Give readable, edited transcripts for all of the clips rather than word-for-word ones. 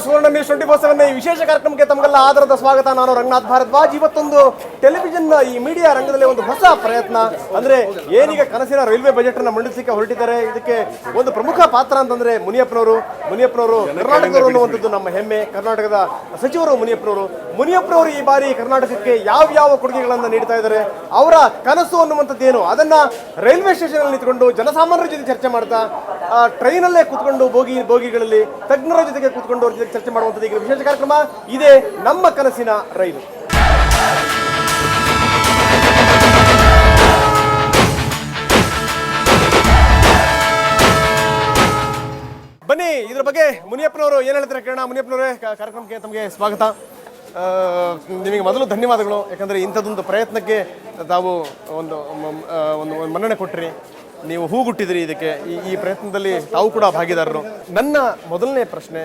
ಸುವರ್ಣ news 24/7 ಈ ವಿಶೇಷ ಕಾರ್ಯಕ್ರಮಕ್ಕೆ ತಮಗೆಲ್ಲ ಆದರದ ಸ್ವಾಗತ. ನಾನು ರಂಗನಾಥ್ ಭಾರದ್ವಾಜ್. ಇವತ್ತೊಂದು ಟೆಲಿವಿಷನ್ ಈ ಮೀಡಿಯಾ ರಂಗದಲ್ಲಿ ಒಂದು ಹೊಸ ಪ್ರಯತ್ನ ಅಂದ್ರೆ ಏನೀಗ ಕನಸಿನ ರೈಲ್ವೆ ಬಜೆಟ್ ಅನ್ನು ಮಂಡಿಸಲಿಕ್ಕೆ ಹೊರಟಿದ್ದಾರೆ. ಇದಕ್ಕೆ ಒಂದು ಪ್ರಮುಖ ಪಾತ್ರ ಅಂತಂದ್ರೆ ಮುನಿಯಪ್ಪನವರು ಕರ್ನಾಟಕದವರು ಅನ್ನುವಂಥದ್ದು ನಮ್ಮ ಹೆಮ್ಮೆ. ಕರ್ನಾಟಕದ ಸಚಿವರು ಮುನಿಯಪ್ಪನವರು ಈ ಬಾರಿ ಕರ್ನಾಟಕಕ್ಕೆ ಯಾವ ಕೊಡುಗೆಗಳನ್ನು ನೀಡ್ತಾ ಇದ್ದಾರೆ, ಅವರ ಕನಸು ಅನ್ನುವಂಥದ್ದು ಏನು, ಅದನ್ನ ರೈಲ್ವೆ ಸ್ಟೇಷನ್ ಅಲ್ಲಿ ನಿಂತ್ಕೊಂಡು ಜನಸಾಮಾನ್ಯರ ಜೊತೆ ಚರ್ಚೆ ಮಾಡ್ತಾ, ಟ್ರೈನಲ್ಲೇ ಕೂತ್ಕೊಂಡು ಬೋಗಿಗಳಲ್ಲಿ ತಜ್ಞರ ಜೊತೆಗೆ ಕೂತ್ಕೊಂಡು ಅವ್ರ ಜೊತೆ ಚರ್ಚೆ ಮಾಡುವಂಥದ್ದು ಈಗ ವಿಶೇಷ ಕಾರ್ಯಕ್ರಮ. ಇದೇ ನಮ್ಮ ಕನಸಿನ ರೈಲು. ಬನ್ನಿ, ಇದ್ರ ಬಗ್ಗೆ ಮುನಿಯಪ್ಪನವರು ಏನು ಹೇಳ್ತಾರೆ ಕೇಳೋಣ. ಮುನಿಯಪ್ಪನವರೇ, ಕಾರ್ಯಕ್ರಮಕ್ಕೆ ತಮಗೆ ಸ್ವಾಗತ. ನಿಮಗೆ ಮೊದಲು ಧನ್ಯವಾದಗಳು. ಯಾಕಂದರೆ ಇಂಥದ್ದೊಂದು ಪ್ರಯತ್ನಕ್ಕೆ ತಾವು ಒಂದು ಮನ್ನಣೆ ಕೊಟ್ಟರಿ, ನೀವು ಹೂಗುಟ್ಟಿದ್ರಿ. ಇದಕ್ಕೆ ಈ ಪ್ರಯತ್ನದಲ್ಲಿ ತಾವು ಕೂಡ ಭಾಗಿದಾರರು. ನನ್ನ ಮೊದಲನೇ ಪ್ರಶ್ನೆ,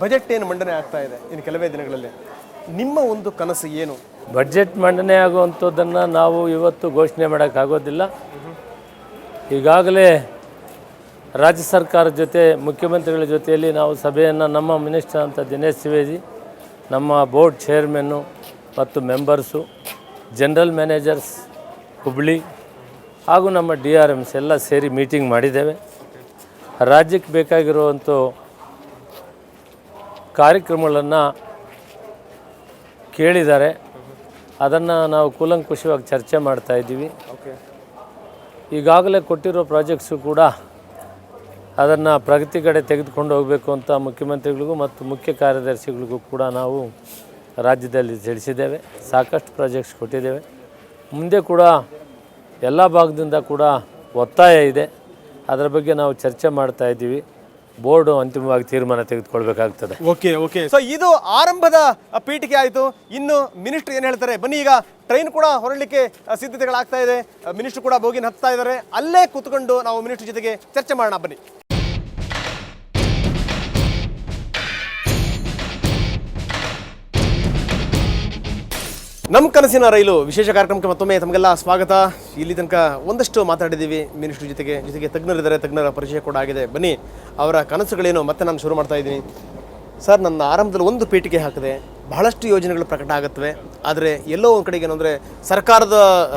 ಬಜೆಟ್ ಏನು ಮಂಡನೆ ಆಗ್ತಾ ಇದೆ ಇನ್ನು ಕೆಲವೇ ದಿನಗಳಲ್ಲಿ, ನಿಮ್ಮ ಒಂದು ಕನಸು ಏನು? ಬಡ್ಜೆಟ್ ಮಂಡನೆ ಆಗುವಂಥದ್ದನ್ನು ನಾವು ಇವತ್ತು ಘೋಷಣೆ ಮಾಡೋಕ್ಕಾಗೋದಿಲ್ಲ. ಈಗಾಗಲೇ ರಾಜ್ಯ ಸರ್ಕಾರದ ಜೊತೆ ಮುಖ್ಯಮಂತ್ರಿಗಳ ಜೊತೆಯಲ್ಲಿ ನಾವು ಸಭೆಯನ್ನು, ನಮ್ಮ ಮಿನಿಸ್ಟರ್ ಅಂತ ದಿನೇಶ್ ತ್ರಿವೇದಿ, ನಮ್ಮ ಬೋರ್ಡ್ ಚೇರ್ಮನ್ನು ಮತ್ತು ಮೆಂಬರ್ಸು, ಜನರಲ್ ಮ್ಯಾನೇಜರ್ಸ್ ಹುಬ್ಳಿ ಹಾಗೂ ನಮ್ಮ DRMs ಎಲ್ಲ ಸೇರಿ ಮೀಟಿಂಗ್ ಮಾಡಿದ್ದೇವೆ. ರಾಜ್ಯಕ್ಕೆ ಬೇಕಾಗಿರುವಂಥ ಕಾರ್ಯಕ್ರಮಗಳನ್ನು ಕೇಳಿದ್ದಾರೆ. ಅದನ್ನು ನಾವು ಕೂಲಂಕುಷವಾಗಿ ಚರ್ಚೆ ಮಾಡ್ತಾಯಿದ್ದೀವಿ. ಈಗಾಗಲೇ ಕೊಟ್ಟಿರೋ ಪ್ರಾಜೆಕ್ಟ್ಸು ಕೂಡ ಅದನ್ನು ಪ್ರಗತಿ ಕಡೆ ತೆಗೆದುಕೊಂಡು ಹೋಗಬೇಕು ಅಂತ ಮುಖ್ಯಮಂತ್ರಿಗಳಿಗೂ ಮತ್ತು ಮುಖ್ಯ ಕಾರ್ಯದರ್ಶಿಗಳಿಗೂ ಕೂಡ ನಾವು ರಾಜ್ಯದಲ್ಲಿ ತಿಳಿಸಿದ್ದೇವೆ. ಸಾಕಷ್ಟು ಪ್ರಾಜೆಕ್ಟ್ಸ್ ಕೊಟ್ಟಿದ್ದೇವೆ. ಮುಂದೆ ಕೂಡ ಎಲ್ಲ ಭಾಗದಿಂದ ಕೂಡ ಒತ್ತಾಯ ಇದೆ. ಅದರ ಬಗ್ಗೆ ನಾವು ಚರ್ಚೆ ಮಾಡ್ತಾ ಇದ್ದೀವಿ. ಬೋರ್ಡು ಅಂತಿಮವಾಗಿ ತೀರ್ಮಾನ ತೆಗೆದುಕೊಳ್ಬೇಕಾಗ್ತದೆ. ಓಕೆ. ಸೊ ಇದು ಆರಂಭದ ಪೀಠಿಕೆ ಆಯಿತು. ಇನ್ನು ಮಿನಿಸ್ಟರ್ ಏನು ಹೇಳ್ತಾರೆ ಬನ್ನಿ. ಈಗ ಟ್ರೈನ್ ಕೂಡ ಹೊರಡಲಿಕ್ಕೆ ಸಿದ್ಧತೆಗಳಾಗ್ತಾ ಇದೆ. ಮಿನಿಸ್ಟರ್ ಕೂಡ ಬೋಗಿನ ಹತ್ತಾ ಇದ್ದಾರೆ. ಅಲ್ಲೇ ಕೂತ್ಕೊಂಡು ನಾವು ಮಿನಿಸ್ಟರ್ ಜೊತೆಗೆ ಚರ್ಚೆ ಮಾಡೋಣ ಬನ್ನಿ. ನಮ್ಮ ಕನಸಿನ ರೈಲು ವಿಶೇಷ ಕಾರ್ಯಕ್ರಮಕ್ಕೆ ಮತ್ತೊಮ್ಮೆ ತಮಗೆಲ್ಲ ಸ್ವಾಗತ. ಇಲ್ಲಿ ತನಕ ಒಂದಷ್ಟು ಮಾತಾಡಿದ್ದೀವಿ ಮಿನಿಸ್ಟರ್ ಜೊತೆಗೆ ತಜ್ಞರಿದ್ದಾರೆ, ತಜ್ಞರ ಪರಿಚಯ ಕೂಡ ಆಗಿದೆ. ಬನ್ನಿ, ಅವರ ಕನಸುಗಳೇನು ಮತ್ತೆ ನಾನು ಶುರು ಮಾಡ್ತಾ ಇದ್ದೀನಿ. ಸರ್, ನನ್ನ ಆರಂಭದಲ್ಲಿ ಒಂದು ಪೀಠಿಕೆ ಹಾಕಿದೆ, ಬಹಳಷ್ಟು ಯೋಜನೆಗಳು ಪ್ರಕಟ ಆಗುತ್ತವೆ. ಆದರೆ ಎಲ್ಲೋ ಒಂದು ಕಡೆಗೆ ಏನಂದರೆ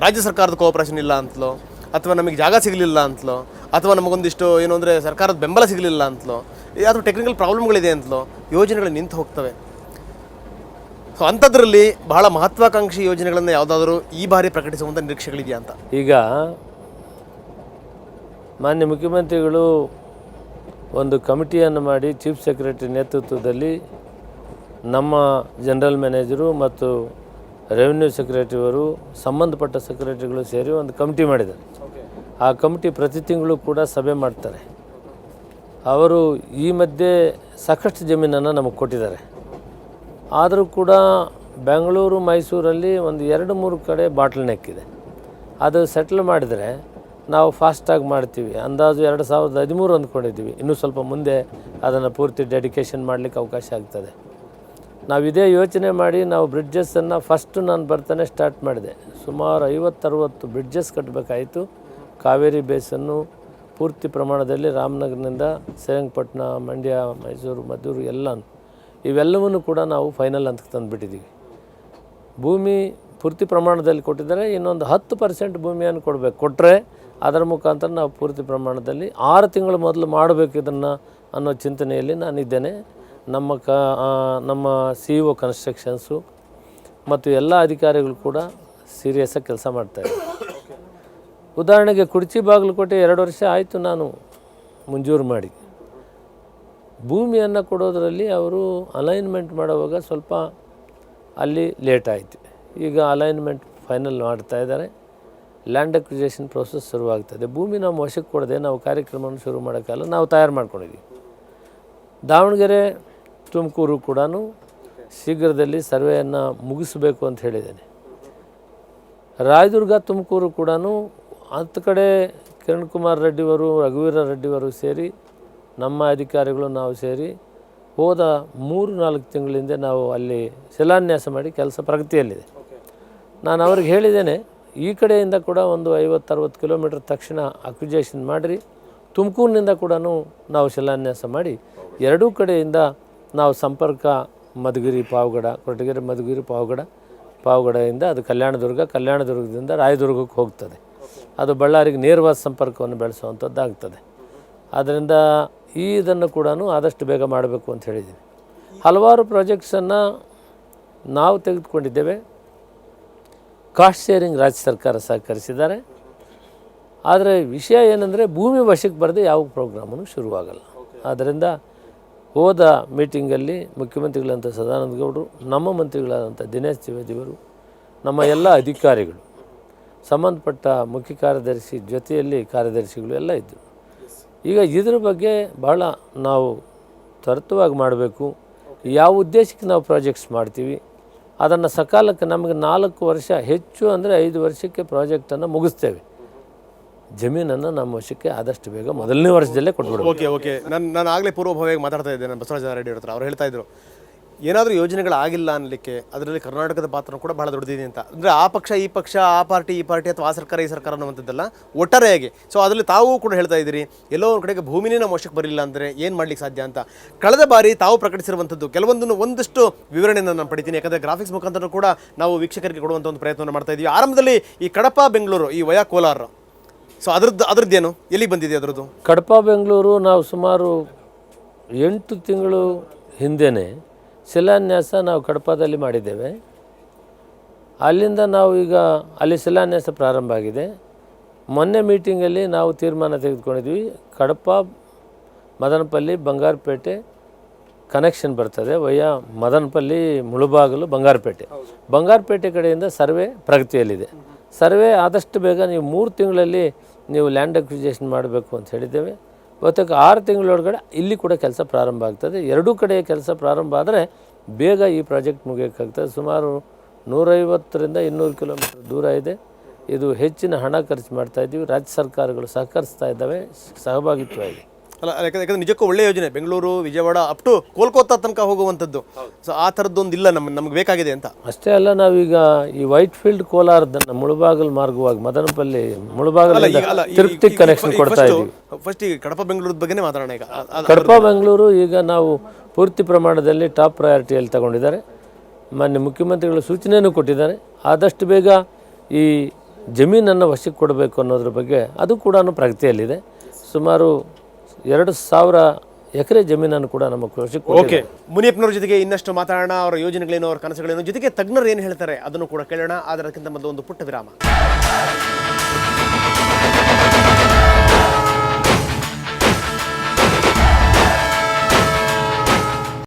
ರಾಜ್ಯ ಸರ್ಕಾರದ ಕೋಆಪರೇಷನ್ ಇಲ್ಲ ಅಂತಲೋ, ಅಥವಾ ನಮಗೆ ಜಾಗ ಸಿಗಲಿಲ್ಲ ಅಂತಲೋ, ಅಥವಾ ನಮಗೊಂದಿಷ್ಟು ಏನು ಅಂದರೆ ಸರ್ಕಾರದ ಬೆಂಬಲ ಸಿಗಲಿಲ್ಲ ಅಂತಲೋ, ಅಥವಾ ಟೆಕ್ನಿಕಲ್ ಪ್ರಾಬ್ಲಮ್ಗಳಿದೆ ಅಂತಲೋ ಯೋಜನೆಗಳು ನಿಂತು ಹೋಗ್ತವೆ. ಸೊ ಅಂಥದ್ರಲ್ಲಿ ಬಹಳ ಮಹತ್ವಾಕಾಂಕ್ಷಿ ಯೋಜನೆಗಳನ್ನು ಯಾವುದಾದ್ರೂ ಈ ಬಾರಿ ಪ್ರಕಟಿಸುವಂಥ ನಿರೀಕ್ಷೆಗಳಿದೆಯಾ ಅಂತ? ಈಗ ಮಾನ್ಯ ಮುಖ್ಯಮಂತ್ರಿಗಳು ಒಂದು ಕಮಿಟಿಯನ್ನು ಮಾಡಿ ಚೀಫ್ ಸೆಕ್ರೆಟರಿ ನೇತೃತ್ವದಲ್ಲಿ ನಮ್ಮ ಜನರಲ್ ಮ್ಯಾನೇಜರು ಮತ್ತು ರೆವಿನ್ಯೂ ಸೆಕ್ರೆಟರಿಯವರು, ಸಂಬಂಧಪಟ್ಟ ಸೆಕ್ರೆಟರಿಗಳು ಸೇರಿ ಒಂದು ಕಮಿಟಿ ಮಾಡಿದ್ದಾರೆ. ಆ ಕಮಿಟಿ ಪ್ರತಿ ತಿಂಗಳು ಕೂಡ ಸಭೆ ಮಾಡ್ತಾರೆ. ಅವರು ಈ ಮಧ್ಯೆ ಸಾಕಷ್ಟು ಜಮೀನನ್ನು ನಮಗೆ ಕೊಟ್ಟಿದ್ದಾರೆ. ಆದರೂ ಕೂಡ ಬೆಂಗಳೂರು, ಮೈಸೂರಲ್ಲಿ ಒಂದು 2-3 ಕಡೆ ಬಾಟ್ಲ್ ನೆಕ್ ಇದೆ. ಅದು ಸೆಟ್ಲ್ ಮಾಡಿದರೆ ನಾವು ಫಾಸ್ಟಾಗಿ ಮಾಡ್ತೀವಿ. ಅಂದಾಜು 2013 ಅಂದ್ಕೊಂಡಿದ್ದೀವಿ. ಇನ್ನೂ ಸ್ವಲ್ಪ ಮುಂದೆ ಅದನ್ನು ಪೂರ್ತಿ ಡೆಡಿಕೇಶನ್ ಮಾಡಲಿಕ್ಕೆ ಅವಕಾಶ ಆಗ್ತದೆ. ನಾವು ಇದೇ ಯೋಚನೆ ಮಾಡಿ ನಾವು ಬ್ರಿಡ್ಜಸ್ಸನ್ನು ಫಸ್ಟು ನಾನು ಬರ್ತಾನೆ ಸ್ಟಾರ್ಟ್ ಮಾಡಿದೆ. ಸುಮಾರು 50-60 ಬ್ರಿಡ್ಜಸ್ ಕಟ್ಟಬೇಕಾಯಿತು. ಕಾವೇರಿ ಬೇಸನ್ನು ಪೂರ್ತಿ ಪ್ರಮಾಣದಲ್ಲಿ ರಾಮನಗರದಿಂದ ಶ್ರೀರಂಗಪಟ್ಟಣ, ಮಂಡ್ಯ, ಮೈಸೂರು, ಮದ್ದೂರು ಇವೆಲ್ಲವನ್ನೂ ಕೂಡ ನಾವು ಫೈನಲ್ ಅಂತ ತಂದುಬಿಟ್ಟಿದ್ದೀವಿ. ಭೂಮಿ ಪೂರ್ತಿ ಪ್ರಮಾಣದಲ್ಲಿ ಕೊಟ್ಟಿದ್ದಾರೆ. ಇನ್ನೊಂದು 10% ಭೂಮಿಯನ್ನು ಕೊಟ್ಟರೆ ಅದರ ಮುಖಾಂತರ ನಾವು ಪೂರ್ತಿ ಪ್ರಮಾಣದಲ್ಲಿ 6 ತಿಂಗಳ ಮೊದಲು ಮಾಡಬೇಕು ಇದನ್ನು ಅನ್ನೋ ಚಿಂತನೆಯಲ್ಲಿ ನಾನಿದ್ದೇನೆ. ನಮ್ಮ CEO ಕನ್ಸ್ಟ್ರಕ್ಷನ್ಸು ಮತ್ತು ಎಲ್ಲ ಅಧಿಕಾರಿಗಳು ಕೂಡ ಸೀರಿಯಸ್ಸಾಗಿ ಕೆಲಸ ಮಾಡ್ತಾಯಿದ್ದಾರೆ. ಉದಾಹರಣೆಗೆ ಕುರ್ಚಿ ಬಾಗಲಕೋಟೆ 2 ವರ್ಷ ಆಯಿತು ನಾನು ಮಂಜೂರು ಮಾಡಿ. ಭೂಮಿಯನ್ನು ಕೊಡೋದರಲ್ಲಿ ಅವರು ಅಲೈನ್ಮೆಂಟ್ ಮಾಡುವಾಗ ಸ್ವಲ್ಪ ಅಲ್ಲಿ ಲೇಟ್ ಆಯಿತು. ಈಗ ಅಲೈನ್ಮೆಂಟ್ ಫೈನಲ್ ಮಾಡ್ತಾ ಇದ್ದಾರೆ. ಲ್ಯಾಂಡ್ ಅಕ್ವಿಸೇಷನ್ ಪ್ರೋಸೆಸ್ ಶುರುವಾಗ್ತದೆ. ಭೂಮಿ ನಮ್ಮ ವಶಕ್ಕೆ ಕೊಡದೆ ನಾವು ಕಾರ್ಯಕ್ರಮವನ್ನು ಶುರು ಮಾಡೋಕ್ಕಾಗಲ್ಲ. ನಾವು ತಯಾರು ಮಾಡ್ಕೊಂಡಿದ್ದೀವಿ. ದಾವಣಗೆರೆ, ತುಮಕೂರು ಕೂಡ ಶೀಘ್ರದಲ್ಲಿ ಸರ್ವೆಯನ್ನು ಮುಗಿಸಬೇಕು ಅಂತ ಹೇಳಿದ್ದೇನೆ. ರಾಯದುರ್ಗ, ತುಮಕೂರು ಕೂಡ 10 ಕಡೆ ಕಿರಣ್ ಕುಮಾರ್ ರೆಡ್ಡಿಯವರು, ರಘುವೀರ ರೆಡ್ಡಿಯವರು ಸೇರಿ, ನಮ್ಮ ಅಧಿಕಾರಿಗಳು ನಾವು ಸೇರಿ ಹೋದ 3-4 ತಿಂಗಳಿಂದ ನಾವು ಅಲ್ಲಿ ಶಿಲಾನ್ಯಾಸ ಮಾಡಿ ಕೆಲಸ ಪ್ರಗತಿಯಲ್ಲಿದೆ. ನಾನು ಅವ್ರಿಗೆ ಹೇಳಿದ್ದೇನೆ, ಈ ಕಡೆಯಿಂದ ಕೂಡ ಒಂದು 50-60 ಕಿಲೋಮೀಟರ್ ತಕ್ಷಣ ಅಕ್ವಿಜೇಷನ್ ಮಾಡಿರಿ, ತುಮಕೂರಿನಿಂದ ಕೂಡ ನಾವು ಶಿಲಾನ್ಯಾಸ ಮಾಡಿ ಎರಡೂ ಕಡೆಯಿಂದ ನಾವು ಸಂಪರ್ಕ ಮಧುಗಿರಿ ಪಾವಗಡ, ಕೊರಟಗೆರೆ ಮಧುಗಿರಿ ಪಾವಗಡದಿಂದ ಅದು ಕಲ್ಯಾಣದುರ್ಗದಿಂದ ರಾಯದುರ್ಗಕ್ಕೆ ಹೋಗ್ತದೆ. ಅದು ಬಳ್ಳಾರಿಗೆ ನೇರವಾದ ಸಂಪರ್ಕವನ್ನು ಬೆಳೆಸುವಂಥದ್ದಾಗ್ತದೆ. ಆದ್ದರಿಂದ ಇದನ್ನು ಕೂಡ ಆದಷ್ಟು ಬೇಗ ಮಾಡಬೇಕು ಅಂತ ಹೇಳಿದ್ದೀನಿ. ಹಲವಾರು ಪ್ರಾಜೆಕ್ಟ್ಸನ್ನು ನಾವು ತೆಗೆದುಕೊಂಡಿದ್ದೇವೆ. ಕಾಸ್ಟ್ ಶೇರಿಂಗ್ ರಾಜ್ಯ ಸರ್ಕಾರ ಸಹಕರಿಸಿದ್ದಾರೆ. ಆದರೆ ವಿಷಯ ಏನಂದರೆ ಭೂಮಿ ವಶಕ್ಕೆ ಬರದೆ ಯಾವ ಪ್ರೋಗ್ರಾಮೂ ಶುರುವಾಗಲ್ಲ. ಆದ್ದರಿಂದ ಹೋದ ಮೀಟಿಂಗಲ್ಲಿ ಮುಖ್ಯಮಂತ್ರಿಗಳಂಥ ಸದಾನಂದ ಗೌಡರು, ನಮ್ಮ ಮಂತ್ರಿಗಳಾದಂಥ ದಿನೇಶ್ ತ್ರಿವೇದಿಯವರು, ನಮ್ಮ ಎಲ್ಲ ಅಧಿಕಾರಿಗಳು, ಸಂಬಂಧಪಟ್ಟ ಮುಖ್ಯ ಕಾರ್ಯದರ್ಶಿ ಜೊತೆಯಲ್ಲಿ ಕಾರ್ಯದರ್ಶಿಗಳು ಎಲ್ಲ ಇದ್ದರು. ಈಗ ಇದ್ರ ಬಗ್ಗೆ ಭಾಳ ನಾವು ತ್ವರಿತವಾಗಿ ಮಾಡಬೇಕು. ಯಾವ ಉದ್ದೇಶಕ್ಕೆ ನಾವು ಪ್ರಾಜೆಕ್ಟ್ಸ್ ಮಾಡ್ತೀವಿ ಅದನ್ನು ಸಕಾಲಕ್ಕೆ ನಮಗೆ 4 ವರ್ಷ, ಹೆಚ್ಚು ಅಂದರೆ 5 ವರ್ಷಕ್ಕೆ ಪ್ರಾಜೆಕ್ಟನ್ನು ಮುಗಿಸ್ತೇವೆ. ಜಮೀನನ್ನು ನಮ್ಮ ವಶಕ್ಕೆ ಆದಷ್ಟು ಬೇಗ ಮೊದಲನೇ ವರ್ಷದಲ್ಲೇ ಕೊಟ್ಬಿಡ್ಬೇಕು. ಓಕೆ ನಾನು ಆಗಲೇ ಪೂರ್ವಭಾವಿಯಾಗಿ ಮಾತಾಡ್ತಾ ಇದ್ದೆ. ನಾನು ಬಸವರಾಜ ರೆಡ್ಡಿ ಅವ್ರ ಹತ್ರ ಅವ್ರು ಹೇಳ್ತಾ ಇದ್ರು, ಏನಾದರೂ ಯೋಜನೆಗಳಾಗಿಲ್ಲ ಅನ್ನಲಿಕ್ಕೆ ಅದರಲ್ಲಿ ಕರ್ನಾಟಕದ ಪಾತ್ರ ಕೂಡ ಭಾಳ ದೊಡ್ಡದಿದೆ ಅಂತ. ಅಂದರೆ ಆ ಪಕ್ಷ ಈ ಪಕ್ಷ, ಆ ಪಾರ್ಟಿ ಈ ಪಾರ್ಟಿ, ಅಥವಾ ಆ ಸರ್ಕಾರ ಈ ಸರ್ಕಾರ ಅನ್ನುವಂಥದ್ದಲ್ಲ, ಒಟ್ಟಾರೆಯಾಗಿ. ಸೊ ಅದರಲ್ಲಿ ತಾವು ಕೂಡ ಹೇಳ್ತಾ ಇದ್ದೀರಿ, ಎಲ್ಲೋ ಒಂದು ಕಡೆಗೆ ಭೂಮಿನೇ ನಮ್ಮ ವಶಕ್ಕೆ ಬರಲಿಲ್ಲ ಅಂದರೆ ಏನು ಮಾಡ್ಲಿಕ್ಕೆ ಸಾಧ್ಯ ಅಂತ. ಕಳೆದ ಬಾರಿ ತಾವು ಪ್ರಕಟಿಸಿರುವಂಥದ್ದು ಒಂದಷ್ಟು ವಿವರಣೆಯನ್ನು ನಾನು ಪಡಿತೀನಿ. ಯಾಕಂದರೆ ಗ್ರಾಫಿಕ್ಸ್ ಮುಖಾಂತರ ಕೂಡ ನಾವು ವೀಕ್ಷಕರಿಗೆ ಕೊಡುವಂಥ ಒಂದು ಪ್ರಯತ್ನವನ್ನು ಮಾಡ್ತಾ ಇದ್ದೀವಿ. ಆರಂಭದಲ್ಲಿ ಈ ಕಡಪ ಬೆಂಗಳೂರು, ಈ ವಯಾ ಕೋಲಾರ, ಸೊ ಅದ್ರದ್ದೇನು ಎಲ್ಲಿಗೆ ಬಂದಿದೆ ಅದರದ್ದು? ಕಡಪ ಬೆಂಗಳೂರು ನಾವು ಸುಮಾರು 8 ತಿಂಗಳು ಹಿಂದೆಯೇ ಶಿಲಾನ್ಯಾಸ ನಾವು ಕಡಪದಲ್ಲಿ ಮಾಡಿದ್ದೇವೆ. ಅಲ್ಲಿಂದ ನಾವು ಈಗ ಅಲ್ಲಿ ಶಿಲಾನ್ಯಾಸ ಪ್ರಾರಂಭ ಆಗಿದೆ. ಮೊನ್ನೆ ಮೀಟಿಂಗಲ್ಲಿ ನಾವು ತೀರ್ಮಾನ ತೆಗೆದುಕೊಂಡಿದ್ವಿ, ಕಡಪ ಮದನಪಲ್ಲಿ ಬಂಗಾರಪೇಟೆ ಕನೆಕ್ಷನ್ ಬರ್ತದೆ ವಯ್ಯ ಮದನಪಲ್ಲಿ ಮುಳುಬಾಗಿಲು ಬಂಗಾರಪೇಟೆ ಕಡೆಯಿಂದ ಸರ್ವೆ ಪ್ರಗತಿಯಲ್ಲಿದೆ. ಸರ್ವೆ ಆದಷ್ಟು ಬೇಗ ನೀವು 3 ತಿಂಗಳಲ್ಲಿ ನೀವು ಲ್ಯಾಂಡ್ ಅಕ್ವಿಜೇಷನ್ ಮಾಡಬೇಕು ಅಂತ ಹೇಳಿದ್ದೇವೆ. ಇವತ್ತಿಗೆ 6 ತಿಂಗಳೊಳಗಡೆ ಇಲ್ಲಿ ಕೂಡ ಕೆಲಸ ಪ್ರಾರಂಭ ಆಗ್ತದೆ. ಎರಡೂ ಕಡೆ ಕೆಲಸ ಪ್ರಾರಂಭ ಆದರೆ ಬೇಗ ಈ ಪ್ರಾಜೆಕ್ಟ್ ಮುಗಿಯೋಕ್ಕಾಗ್ತದೆ. ಸುಮಾರು 150ರಿಂದ 200 ಕಿಲೋಮೀಟರ್ ದೂರ ಇದೆ. ಇದು ಹೆಚ್ಚಿನ ಹಣ ಖರ್ಚು ಮಾಡ್ತಾಯಿದ್ದೀವಿ. ರಾಜ್ಯ ಸರ್ಕಾರಗಳು ಸಹಕರಿಸ್ತಾ ಇದ್ದಾವೆ ಸಹಭಾಗಿತ್ವವಾಗಿ. ಅಲ್ಲ, ಯಾಕಂದರೆ ನಿಜಕ್ಕೂ ಒಳ್ಳೆಯ ಯೋಜನೆ. ಬೆಂಗಳೂರು, ವಿಜಯವಾಡ ಅಪ್ ಟು ಕೋಲ್ಕತ್ತಾ ತನಕ ಹೋಗುವಂಥದ್ದು. ಸೊ ಆ ಥರದ್ದೊಂದು ಇಲ್ಲ ನಮಗೆ ಬೇಕಾಗಿದೆ ಅಂತ. ಅಷ್ಟೇ ಅಲ್ಲ, ನಾವೀಗ ಈ ವೈಟ್ ಫೀಲ್ಡ್ ಕೋಲಾರದನ್ನು ಮುಳುಬಾಗಿಲು ಮಾರ್ಗವಾಗಿ ಮದನಪಲ್ಲಿ ಮುಳುಬಾಗಿಲು ತಿರುಪತಿ ಕನೆಕ್ಷನ್ ಕೊಡ್ತಾ ಇದ್ದೀವಿ. ಫಸ್ಟ್ ಈಗ ಕಡಪ ಬೆಂಗಳೂರು ಬಗ್ಗೆನೇ ಮಾತಾಡೋಣ. ಈಗ ಕಡಪ ಬೆಂಗಳೂರು ಈಗ ನಾವು ಪೂರ್ತಿ ಪ್ರಮಾಣದಲ್ಲಿ ಟಾಪ್ ಪ್ರಯಾರಿಟಿಯಲ್ಲಿ ತಗೊಂಡಿದ್ದಾರೆ. ಮಾನ್ಯ ಮುಖ್ಯಮಂತ್ರಿಗಳು ಸೂಚನೆಯನ್ನು ಕೊಟ್ಟಿದ್ದಾರೆ. ಆದಷ್ಟು ಬೇಗ ಈ ಜಮೀನನ್ನು ವಶಕ್ಕೆ ಕೊಡಬೇಕು ಅನ್ನೋದ್ರ ಬಗ್ಗೆ ಅದು ಕೂಡ ಪ್ರಗತಿಯಲ್ಲಿದೆ. ಸುಮಾರು 2,000 ಎಕರೆ ಜಮೀನನ್ನು ಕೂಡ ನಮ್ಮ ಕೃಷಿಗೆ. ಓಕೆ, ಮುನಿಯಪ್ಪನವ್ರ ಜೊತೆಗೆ ಇನ್ನಷ್ಟು ಮಾತಾಡೋಣ. ಅವರ ಯೋಜನೆಗಳೇನು, ಅವರ ಕನಸುಗಳೇನು, ಜೊತೆಗೆ ತಜ್ಞರು ಏನು ಹೇಳ್ತಾರೆ ಅದನ್ನು ಕೂಡ ಕೇಳೋಣ. ಅದಕ್ಕಿಂತ ಮೊದಲು ಒಂದು ಪುಟ್ಟ ವಿರಾಮ.